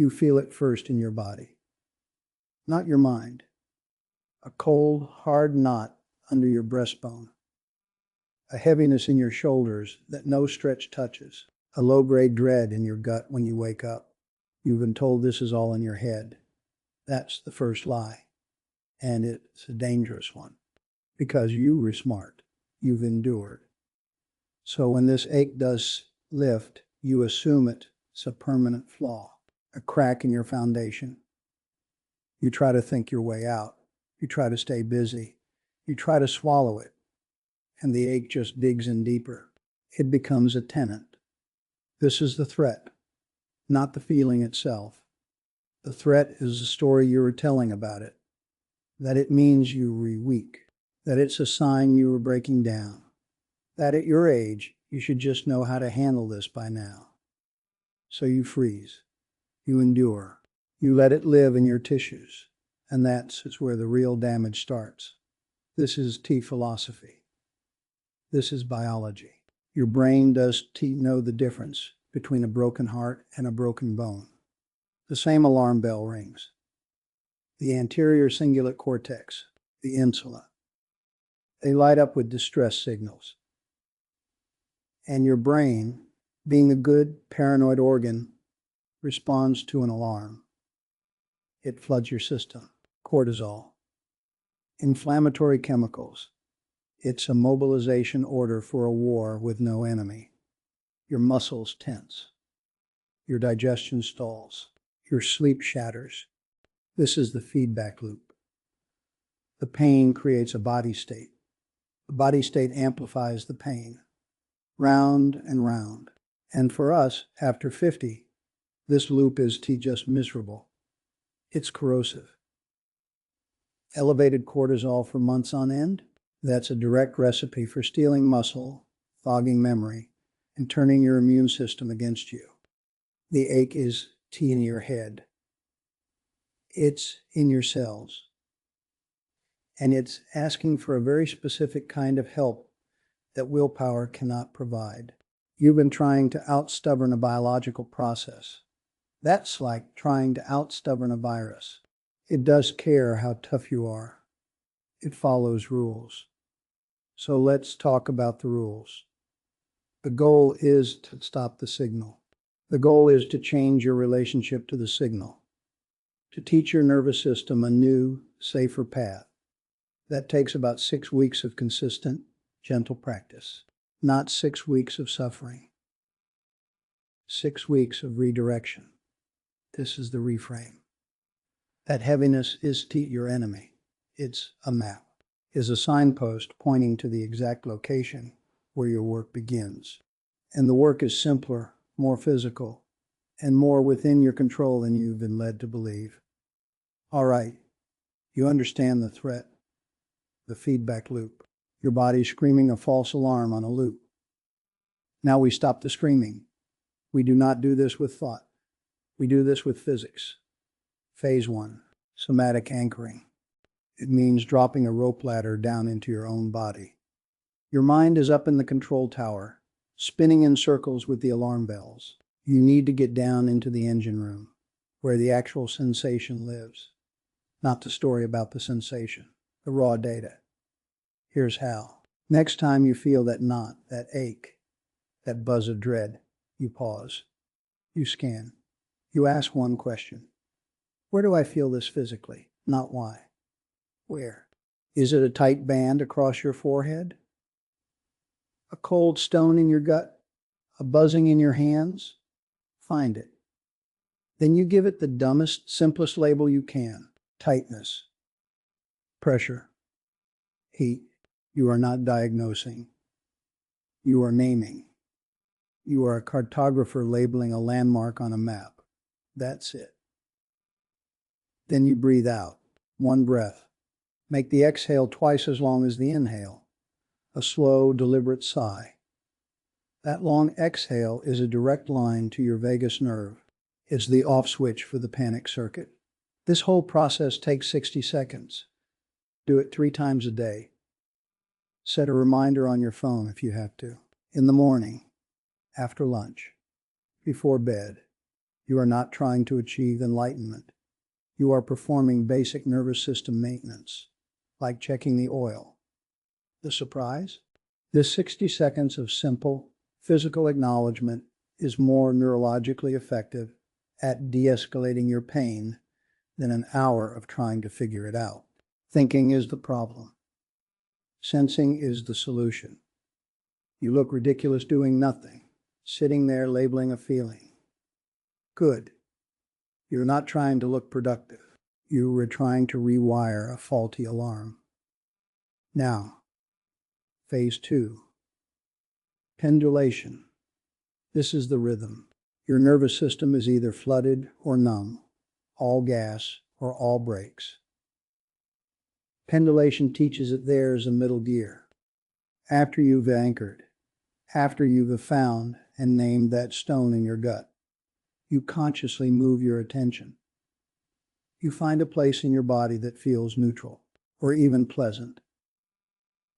You feel it first in your body, not your mind. A cold, hard knot under your breastbone. A heaviness in your shoulders that no stretch touches. A low-grade dread in your gut when you wake up. You've been told this is all in your head. That's the first lie. And it's a dangerous one. Because you were smart. You've endured. So when this ache does lift, you assume it's a permanent flaw. A crack in your foundation. You try to think your way out. You try to stay busy. You try to swallow it. And the ache just digs in deeper. It becomes a tenant. This is the threat, not the feeling itself. The threat is the story you were telling about it. That it means you were weak. That it's a sign you were breaking down. That at your age, you should just know how to handle this by now. So you freeze. You endure. You let it live in your tissues. And that's where the real damage starts. This is T philosophy. This is biology. Your brain does know the difference between a broken heart and a broken bone. The same alarm bell rings. The anterior cingulate cortex, the insula. They light up with distress signals. And your brain, being a good paranoid organ, responds to an alarm. It floods your system. Cortisol. Inflammatory chemicals. It's a mobilization order for a war with no enemy. Your muscles tense. Your digestion stalls. Your sleep shatters. This is the feedback loop. The pain creates a body state. The body state amplifies the pain. Round and round. And for us, after 50, this loop is just miserable. It's corrosive. Elevated cortisol for months on end? That's a direct recipe for stealing muscle, fogging memory, and turning your immune system against you. The ache is T in your head. It's in your cells. And it's asking for a very specific kind of help that willpower cannot provide. You've been trying to outstubborn a biological process. That's like trying to outstubborn a virus. It does care how tough you are. It follows rules. So let's talk about the rules. The goal is to stop the signal. The goal is to change your relationship to the signal. To teach your nervous system a new, safer path. That takes about 6 weeks of consistent, gentle practice. Not 6 weeks of suffering. 6 weeks of redirection. This is the reframe. That heaviness is your enemy. It's a map. Is a signpost pointing to the exact location where your work begins. And the work is simpler, more physical, and more within your control than you've been led to believe. All right, you understand the threat, the feedback loop. Your body's screaming a false alarm on a loop. Now we stop the screaming. We do not do this with thought. We do this with physics. Phase 1, somatic anchoring. It means dropping a rope ladder down into your own body. Your mind is up in the control tower, spinning in circles with the alarm bells. You need to get down into the engine room, where the actual sensation lives. Not the story about the sensation, the raw data. Here's how. Next time you feel that knot, that ache, that buzz of dread, you pause. You scan. You ask one question. Where do I feel this physically? Not why. Where? Is it a tight band across your forehead? A cold stone in your gut? A buzzing in your hands? Find it. Then you give it the dumbest, simplest label you can. Tightness. Pressure. Heat. You are not diagnosing. You are naming. You are a cartographer labeling a landmark on a map. That's it. Then you breathe out. One breath. Make the exhale twice as long as the inhale. A slow, deliberate sigh. That long exhale is a direct line to your vagus nerve. It's the off switch for the panic circuit. This whole process takes 60 seconds. Do it 3 times a day. Set a reminder on your phone if you have to. In the morning, after lunch, before bed. You are not trying to achieve enlightenment. You are performing basic nervous system maintenance, like checking the oil. The surprise? This 60 seconds of simple, physical acknowledgement is more neurologically effective at de-escalating your pain than an hour of trying to figure it out. Thinking is the problem. Sensing is the solution. You look ridiculous doing nothing, sitting there labeling a feeling. Good. You're not trying to look productive. You were trying to rewire a faulty alarm. Now, phase 2. Pendulation. This is the rhythm. Your nervous system is either flooded or numb, all gas or all brakes. Pendulation teaches it there's a middle gear. After you've anchored, after you've found and named that stone in your gut, you consciously move your attention. You find a place in your body that feels neutral or even pleasant.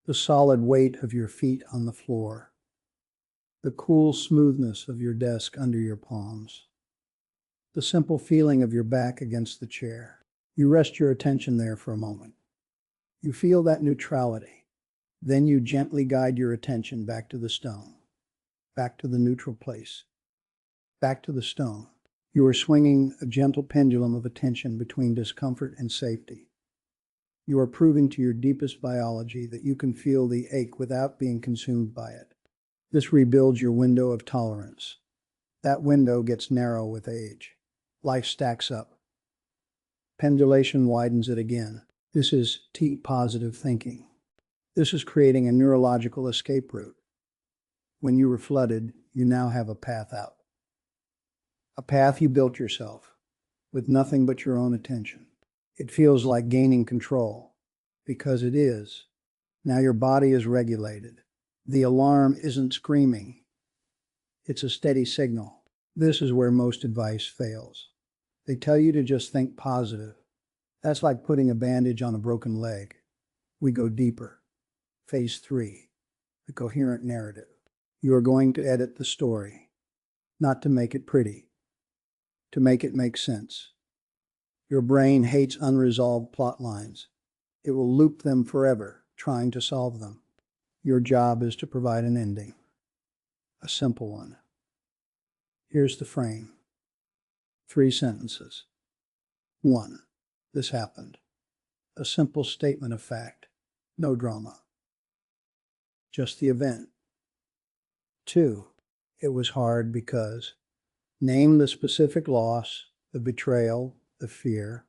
The solid weight of your feet on the floor, the cool smoothness of your desk under your palms, the simple feeling of your back against the chair. You rest your attention there for a moment. You feel that neutrality. Then you gently guide your attention back to the stone, back to the neutral place, back to the stone. You are swinging a gentle pendulum of attention between discomfort and safety. You are proving to your deepest biology that you can feel the ache without being consumed by it. This rebuilds your window of tolerance. That window gets narrow with age. Life stacks up. Pendulation widens it again. This is T-positive thinking. This is creating a neurological escape route. When you were flooded, you now have a path out. A path you built yourself, with nothing but your own attention. It feels like gaining control, because it is. Now your body is regulated. The alarm isn't screaming. It's a steady signal. This is where most advice fails. They tell you to just think positive. That's like putting a bandage on a broken leg. We go deeper. Phase 3, the coherent narrative. You are going to edit the story, not to make it pretty, to make it make sense. Your brain hates unresolved plot lines. It will loop them forever, trying to solve them. Your job is to provide an ending, a simple one. Here's the frame. 3 sentences. 1. This happened. A simple statement of fact. No drama. Just the event. 2. It was hard because. Name the specific loss, the betrayal, the fear.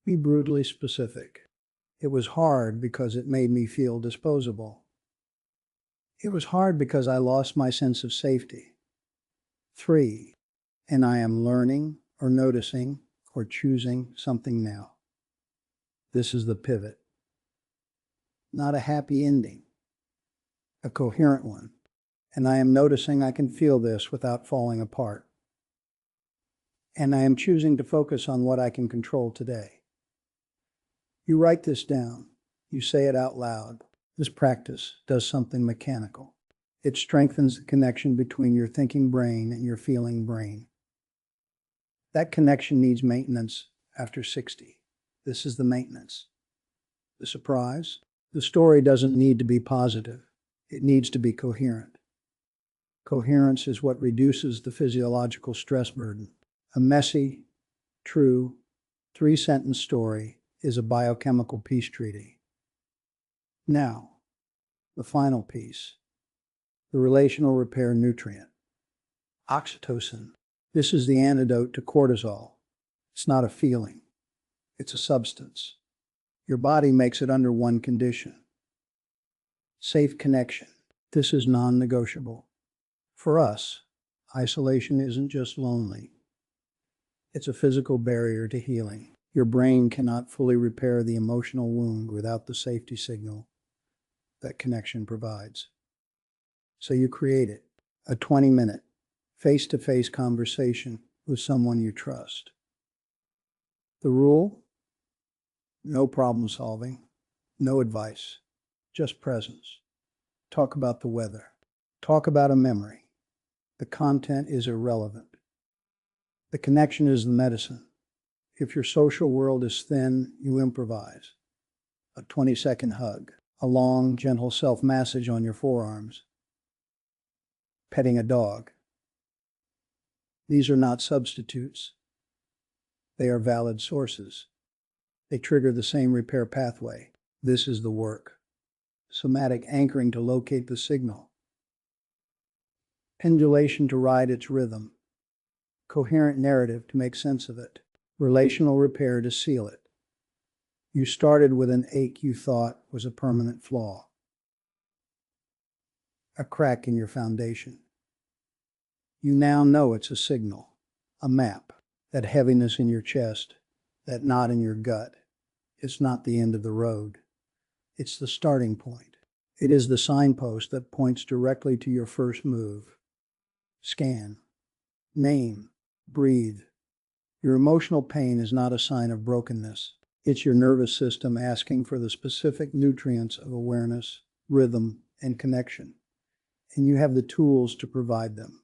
Be brutally specific. It was hard because it made me feel disposable. It was hard because I lost my sense of safety. 3. And I am learning or noticing or choosing something now. This is the pivot. Not a happy ending, a coherent one. And I am noticing I can feel this without falling apart. And I am choosing to focus on what I can control today. You write this down. You say it out loud. This practice does something mechanical. It strengthens the connection between your thinking brain and your feeling brain. That connection needs maintenance after 60. This is the maintenance. The surprise? The story doesn't need to be positive. It needs to be coherent. Coherence is what reduces the physiological stress burden. A messy, true, 3-sentence story is a biochemical peace treaty. Now, the final piece, the relational repair nutrient, oxytocin. This is the antidote to cortisol. It's not a feeling. It's a substance. Your body makes it under one condition. Safe connection. This is non-negotiable. For us, isolation isn't just lonely. It's a physical barrier to healing. Your brain cannot fully repair the emotional wound without the safety signal that connection provides. So you create it, a 20-minute, face-to-face conversation with someone you trust. The rule? No problem solving, no advice, just presence. Talk about the weather. Talk about a memory. The content is irrelevant. The connection is the medicine. If your social world is thin, you improvise. A 20-second hug, a long, gentle self-massage on your forearms, petting a dog. These are not substitutes. They are valid sources. They trigger the same repair pathway. This is the work. Somatic anchoring to locate the signal. Pendulation to ride its rhythm. Coherent narrative to make sense of it. Relational repair to seal it. You started with an ache you thought was a permanent flaw. A crack in your foundation. You now know it's a signal, a map. That heaviness in your chest, that knot in your gut. It's not the end of the road. It's the starting point. It is the signpost that points directly to your first move. Scan. Name. Breathe. Your emotional pain is not a sign of brokenness. It's your nervous system asking for the specific nutrients of awareness, rhythm, and connection. And you have the tools to provide them.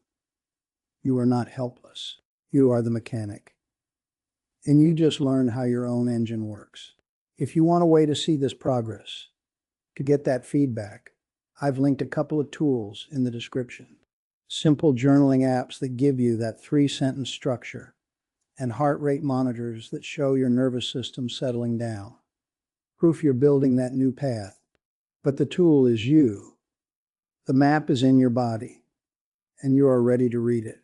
You are not helpless. You are the mechanic. And you just learned how your own engine works. If you want a way to see this progress, to get that feedback, I've linked a couple of tools in the description. Simple journaling apps that give you that 3-sentence structure, and heart rate monitors that show your nervous system settling down. Proof you're building that new path. But the tool is you. The map is in your body, and you are ready to read it.